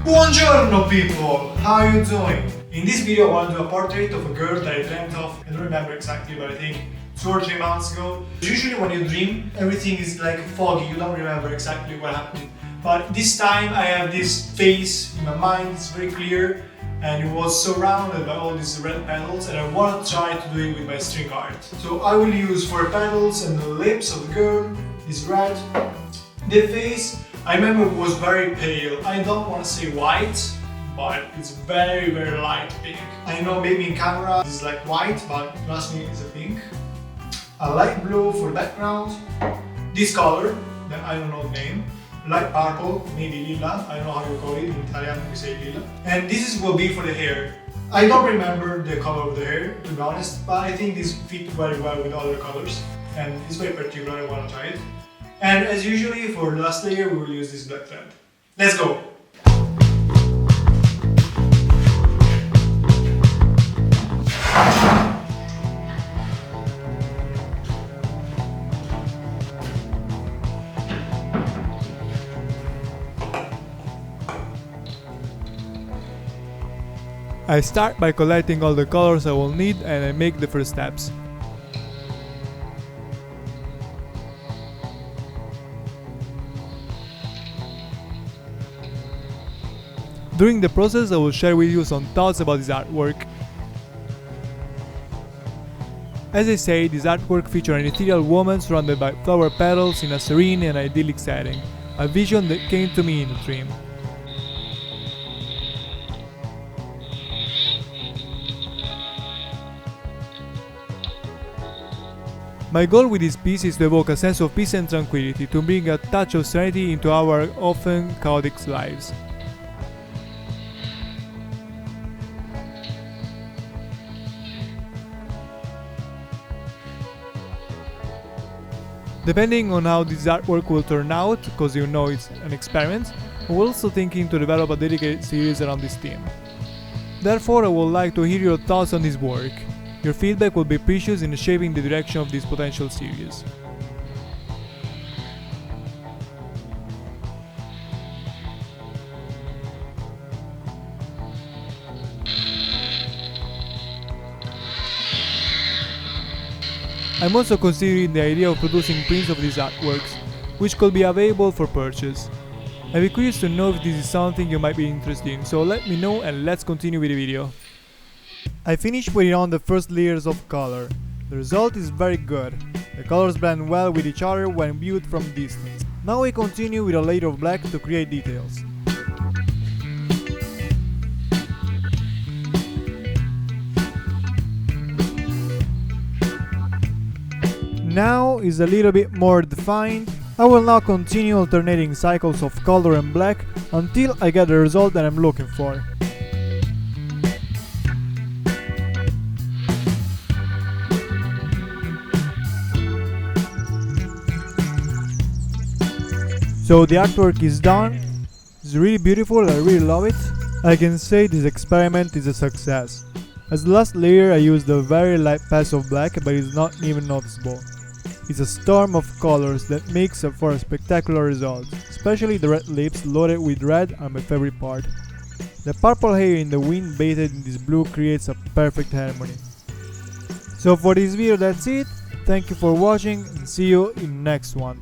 Buongiorno people! How are you doing? In this video I want to do a portrait of a girl that I dreamt of. I don't remember exactly, but I think 2 or 3 months ago. Usually when you dream, everything is like foggy, you don't remember exactly what happened. But this time I have this face in my mind, it's very clear, and it was surrounded by all these red petals, and I want to try to do it with my string art. So I will use 4 petals and the lips of the girl is red. The face, I remember, it was very pale. I don't want to say white, but it's very light pink. I know maybe in camera it's like white, but trust me, it's a pink. A light blue for the background. This color, that I don't know the name. Light purple, maybe lila, I don't know how you call it, in Italian we say lila. And this will be for the hair. I don't remember the color of the hair, to be honest, but I think this fits very well with other colors. And it's very particular, I want to try it. And as usually, for the last layer, we will use this black thread. Let's go! I start by collecting all the colors I will need and I make the first steps. During the process I will share with you some thoughts about this artwork. As I say, this artwork features an ethereal woman surrounded by flower petals in a serene and idyllic setting, a vision that came to me in a dream. My goal with this piece is to evoke a sense of peace and tranquility, to bring a touch of serenity into our often chaotic lives. Depending on how this artwork will turn out, because you know it's an experiment, we're also thinking to develop a dedicated series around this theme. Therefore, I would like to hear your thoughts on this work. Your feedback will be precious in shaping the direction of this potential series. I'm also considering the idea of producing prints of these artworks, which could be available for purchase. I'd be curious to know if this is something you might be interested in, so let me know and let's continue with the video. I finished putting on the first layers of color. The result is very good. The colors blend well with each other when viewed from distance. Now we continue with a layer of black to create details. Now is a little bit more defined. I will now continue alternating cycles of color and black until I get the result that I'm looking for. So the artwork is done. It's really beautiful, I really love it. I can say this experiment is a success. As the last layer I used a very light patch of black, but it's not even noticeable. It's a storm of colors that makes for a spectacular result. Especially the red lips loaded with red are my favorite part. The purple hair in the wind bathed in this blue creates a perfect harmony. So for this video that's it. Thank you for watching and see you in the next one.